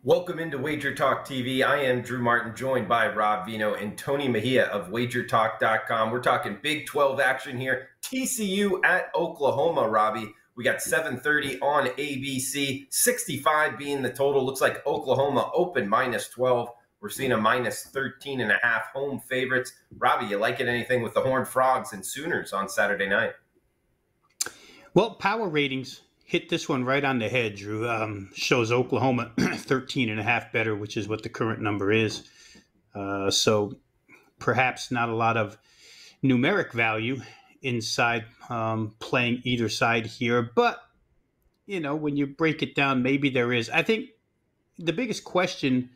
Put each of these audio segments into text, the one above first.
Welcome into Wager Talk TV. I am Drew Martin, joined by Rob Vino and Tony Mejia of WagerTalk.com. We're talking Big 12 action here. TCU at Oklahoma, Robbie. We got 7:30 on ABC, 65 being the total. Looks like Oklahoma open -12. We're seeing a -13.5 home favorites. Robbie, you liking anything with the Horned Frogs and Sooners on Saturday night? Well, power ratings hit this one right on the head, Drew. Shows Oklahoma 13.5 better, which is what the current number is. So perhaps not a lot of numeric value inside playing either side here. But, you know, when you break it down, maybe there is. I think the biggest question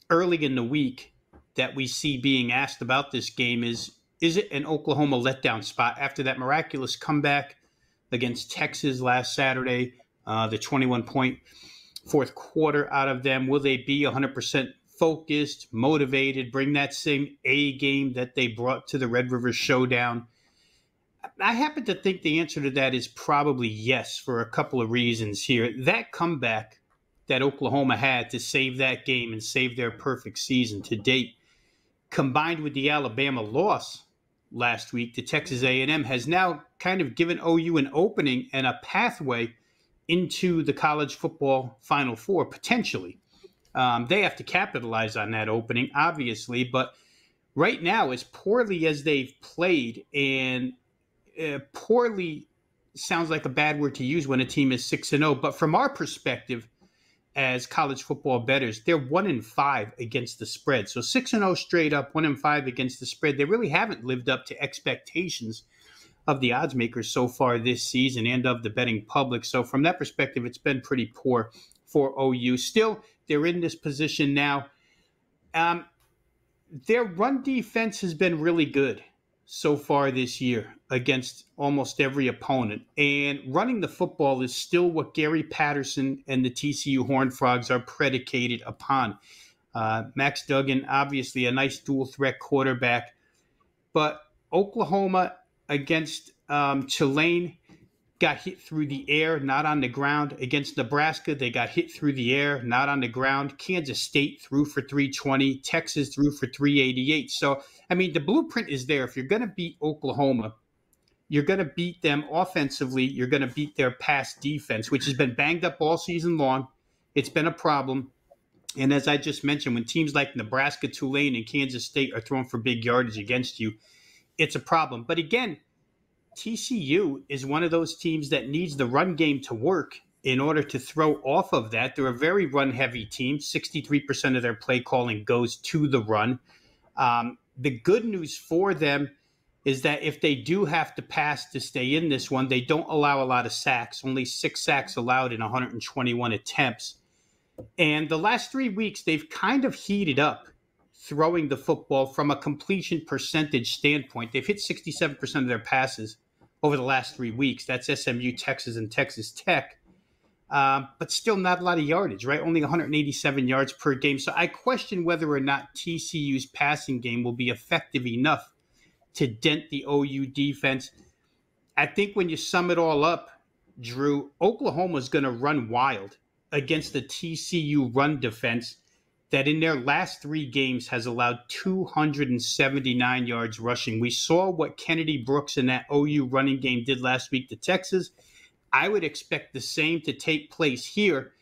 early in the week that we see being asked about this game is it an Oklahoma letdown spot after that miraculous comeback against Texas last Saturday, the 21-point fourth quarter out of them? Will they be 100% focused, motivated, bring that same A game that they brought to the Red River Showdown? I happen to think the answer to that is probably yes, for a couple of reasons here. That comeback that Oklahoma had to save that game and save their perfect season to date, combined with the Alabama loss last week to Texas A&M, has now kind of given OU an opening and a pathway into the college football Final Four, potentially. They have to capitalize on that opening, obviously, but right now, as poorly as they've played, and poorly sounds like a bad word to use when a team is 6-0, but from our perspective as college football bettors, they're 1-5 against the spread. So 6-0 straight up, 1-5 against the spread. They really haven't lived up to expectations of the odds makers so far this season and of the betting public. So from that perspective, it's been pretty poor for OU. Still, they're in this position now. Their run defense has been really good so far this year against almost every opponent. And running the football is still what Gary Patterson and the TCU Horned Frogs are predicated upon. Max Duggan, obviously a nice dual threat quarterback. But Oklahoma against Tulane got hit through the air, not on the ground. Against Nebraska, they got hit through the air, not on the ground. Kansas State threw for 320. Texas threw for 388. So, I mean, the blueprint is there. If you're going to beat Oklahoma, you're going to beat them offensively. You're going to beat their pass defense, which has been banged up all season long. It's been a problem. And as I just mentioned, when teams like Nebraska, Tulane, and Kansas State are throwing for big yardage against you, it's a problem. But again, TCU is one of those teams that needs the run game to work in order to throw off of that. They're a very run-heavy team. 63% of their play calling goes to the run. The good news for them is that if they do have to pass to stay in this one, they don't allow a lot of sacks. Only 6 sacks allowed in 121 attempts. And the last 3 weeks, they've kind of heated up throwing the football from a completion percentage standpoint. They've hit 67% of their passes over the last 3 weeks. That's SMU, Texas, and Texas Tech. But still not a lot of yardage, right? Only 187 yards per game. So I question whether or not TCU's passing game will be effective enough to dent the OU defense. I think when you sum it all up, Drew, Oklahoma's going to run wild against the TCU run defense that in their last 3 games has allowed 279 yards rushing. We saw what Kennedy Brooks and that OU running game did last week to Texas. I would expect the same to take place here.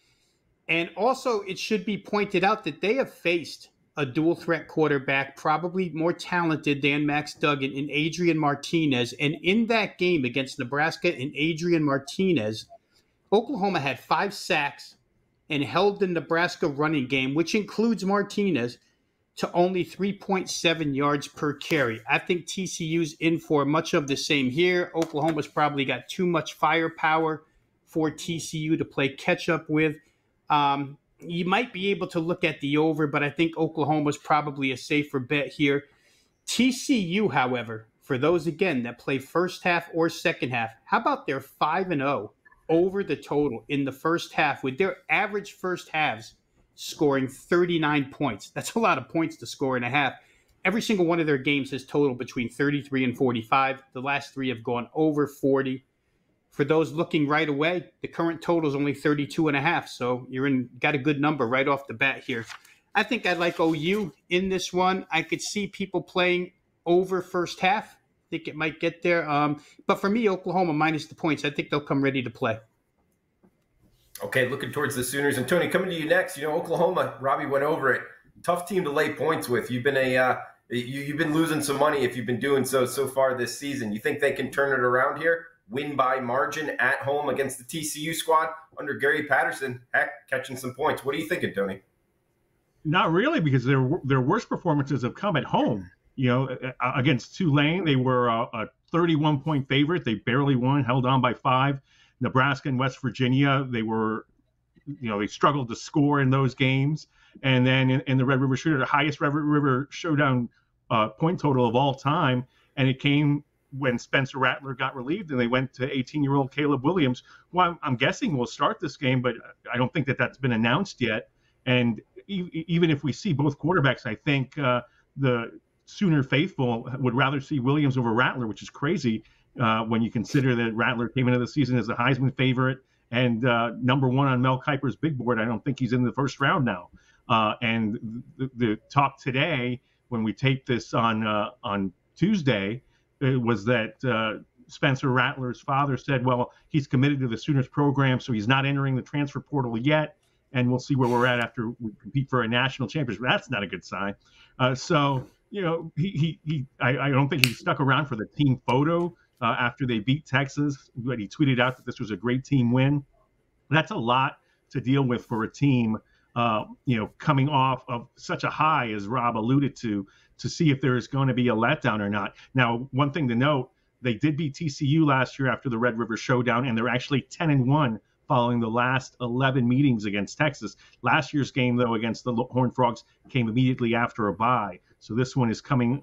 And also, it should be pointed out that they have faced a dual threat quarterback, probably more talented than Max Duggan, in Adrian Martinez. And in that game against Nebraska and Adrian Martinez, Oklahoma had 5 sacks and held the Nebraska running game, which includes Martinez, to only 3.7 yards per carry. I think TCU's in for much of the same here. Oklahoma's probably got too much firepower for TCU to play catch up with. You might be able to look at the over, but I think Oklahoma's probably a safer bet here. TCU, however, for those, again, that play first half or second half, how about their 5-0 over the total in the first half, with their average first halves scoring 39 points. That's a lot of points to score in a half. Every single one of their games has totaled between 33 and 45. The last 3 have gone over 40. for those looking right away, the current total is only 32.5. So got a good number right off the bat here. I think I like OU in this one. I could see people playing over first half. I think it might get there. But for me, Oklahoma minus the points. I think they'll come ready to play. Okay, looking towards the Sooners. And Tony, coming to you next. Oklahoma, Robbie went over it. Tough team to lay points with. You've been you've been losing some money if you've been doing so far this season. You think they can turn it around here? Win by margin at home against the TCU squad under Gary Patterson? Heck, catching some points. What are you thinking, Tony? Not really, because their worst performances have come at home. Against Tulane, they were a 31-point favorite. They barely won, held on by 5. Nebraska and West Virginia, they struggled to score in those games. And then in the Red River Shooter, the highest Red River Showdown point total of all time. And it came when Spencer Rattler got relieved and they went to 18-year-old Caleb Williams, who I'm guessing will start this game, but I don't think that's been announced yet. And even if we see both quarterbacks, I think the Sooner faithful would rather see Williams over Rattler, which is crazy when you consider that Rattler came into the season as a Heisman favorite and number 1 on Mel Kiper's big board. I don't think he's in the first round now. And the talk today, when we tape this on Tuesday, was that Spencer Rattler's father said, well, he's committed to the Sooners program, so he's not entering the transfer portal yet, and we'll see where we're at after we compete for a national championship. That's not a good sign. So I don't think he stuck around for the team photo after they beat Texas, but he tweeted out that this was a great team win. That's a lot to deal with for a team, coming off of such a high, as Rob alluded to see if there is going to be a letdown or not. Now, one thing to note, they did beat TCU last year after the Red River Showdown, and they're actually 10-1 following the last 11 meetings against Texas. Last year's game, though, against the Horned Frogs came immediately after a bye. So this one is coming,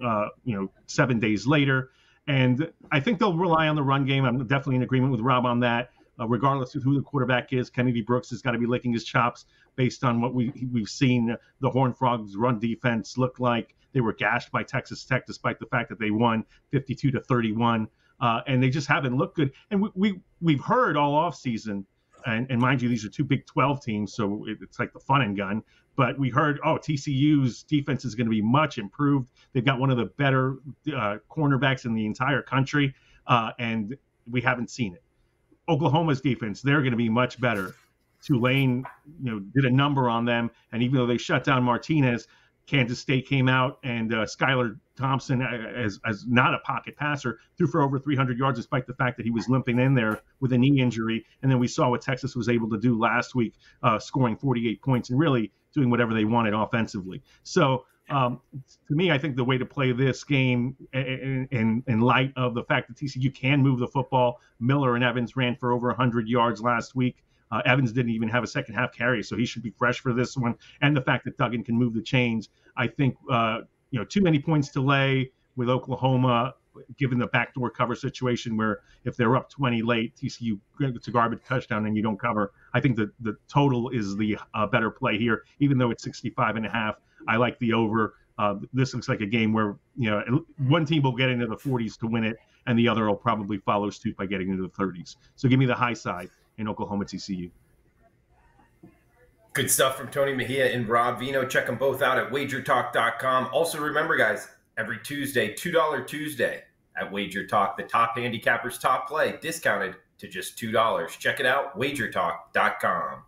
7 days later. And I think they'll rely on the run game. I'm definitely in agreement with Rob on that. Regardless of who the quarterback is, Kennedy Brooks has got to be licking his chops based on what we've seen the Horned Frogs' run defense look like. They were gashed by Texas Tech, despite the fact that they won 52-31, and they just haven't looked good. And we've heard all offseason, and mind you, these are two Big 12 teams, so it's like the fun and gun. But we heard, TCU's defense is going to be much improved. They've got one of the better cornerbacks in the entire country, and we haven't seen it. Oklahoma's defense, they're going to be much better. Tulane, did a number on them, and even though they shut down Martinez, Kansas State came out, and Skylar Thompson, as not a pocket passer, threw for over 300 yards despite the fact that he was limping in there with a knee injury. And then we saw what Texas was able to do last week, scoring 48 points and really doing whatever they wanted offensively. So to me, I think the way to play this game in light of the fact that TCU can move the football, Miller and Evans ran for over 100 yards last week. Evans didn't even have a second half carry, so he should be fresh for this one. And the fact that Duggan can move the chains, I think, too many points to lay with Oklahoma, given the backdoor cover situation where if they're up 20 late, TCU gets a garbage touchdown and you don't cover. I think the total is the better play here, even though it's 65.5. I like the over. This looks like a game where one team will get into the 40s to win it, and the other will probably follow suit by getting into the 30s. So give me the high side in Oklahoma TCU. Good stuff from Tony Mejia and Rob Vino. Check them both out at WagerTalk.com. Also remember, guys, every Tuesday, $2 Tuesday at WagerTalk, the top handicappers top play discounted to just $2. Check it out, WagerTalk.com.